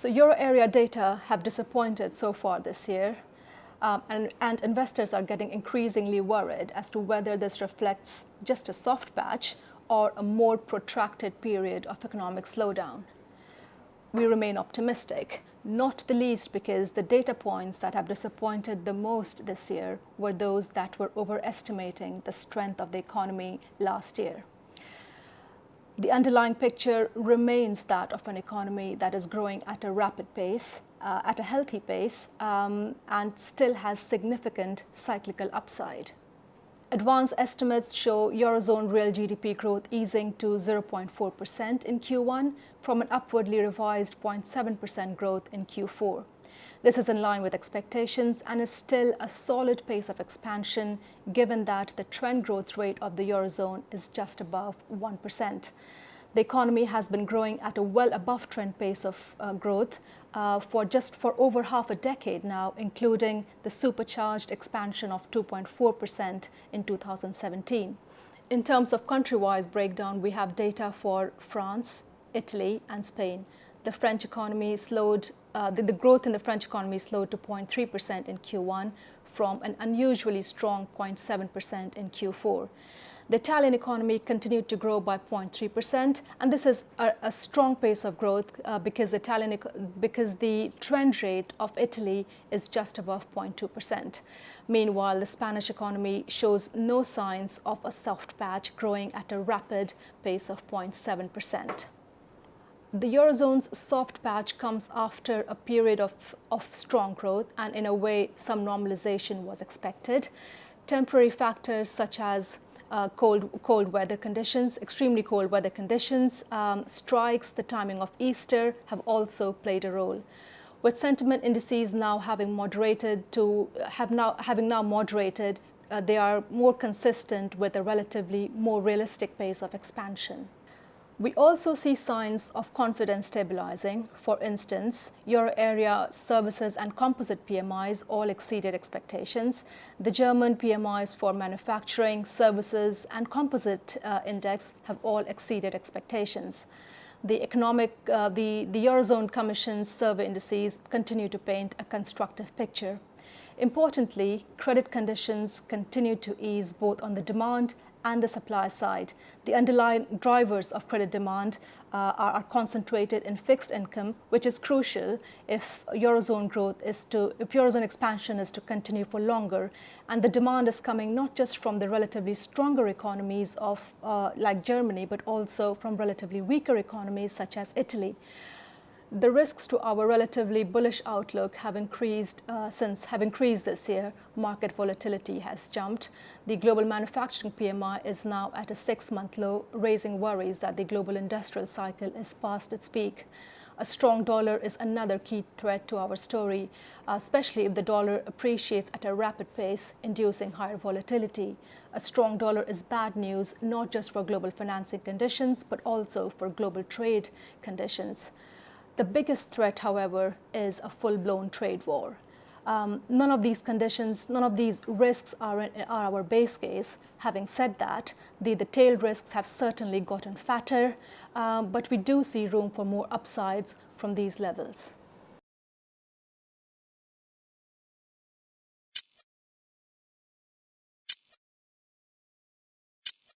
So euro area data have disappointed so far this year, and investors are getting increasingly worried as to whether this reflects just a soft patch or a more protracted period of economic slowdown. We remain optimistic, not the least because the data points that have disappointed the most this year were those that were overestimating the strength of the economy last year. The underlying picture remains that of an economy that is growing at a rapid pace, at a healthy pace, and still has significant cyclical upside. Advanced estimates show Eurozone real GDP growth easing to 0.4% in Q1 from an upwardly revised 0.7% growth in Q4. This is in line with expectations and is still a solid pace of expansion given that the trend growth rate of the Eurozone is just above 1%. The economy has been growing at a well above trend pace of growth for over half a decade now, including the supercharged expansion of 2.4% in 2017. In terms of country-wise breakdown, we have data for France, Italy, and Spain. The French economy slowed, the growth in the French economy slowed to 0.3% in Q1 from an unusually strong 0.7% in Q4. The Italian economy continued to grow by 0.3%, and this is a strong pace of growth because the trend rate of Italy is just above 0.2%. Meanwhile, the Spanish economy shows no signs of a soft patch, growing at a rapid pace of 0.7%. The Eurozone's soft patch comes after a period of strong growth, and in a way, some normalization was expected. Temporary factors such as cold weather conditions, extremely cold weather conditions, strikes, the timing of Easter have also played a role. With sentiment indices now having moderated, they are more consistent with a relatively more realistic pace of expansion. We also see signs of confidence stabilizing. For instance, Euro area services and composite PMIs all exceeded expectations. The German PMIs for manufacturing, services, and composite index have all exceeded expectations. The Eurozone Commission's survey indices continue to paint a constructive picture. Importantly, credit conditions continue to ease both on the demand and the supply side. The underlying drivers of credit demand are concentrated in fixed income, which is crucial if Eurozone expansion is to continue for longer. And the demand is coming not just from the relatively stronger economies of like Germany, but also from relatively weaker economies such as Italy. The risks to our relatively bullish outlook have increased this year. Market volatility has jumped. The global manufacturing PMI is now at a 6-month low, raising worries that the global industrial cycle is past its peak. A strong dollar is another key threat to our story, especially if the dollar appreciates at a rapid pace, inducing higher volatility. A strong dollar is bad news, not just for global financing conditions, but also for global trade conditions. The biggest threat, however, is a full-blown trade war. None of these risks are our base case. Having said that, the tail risks have certainly gotten fatter, but we do see room for more upsides from these levels.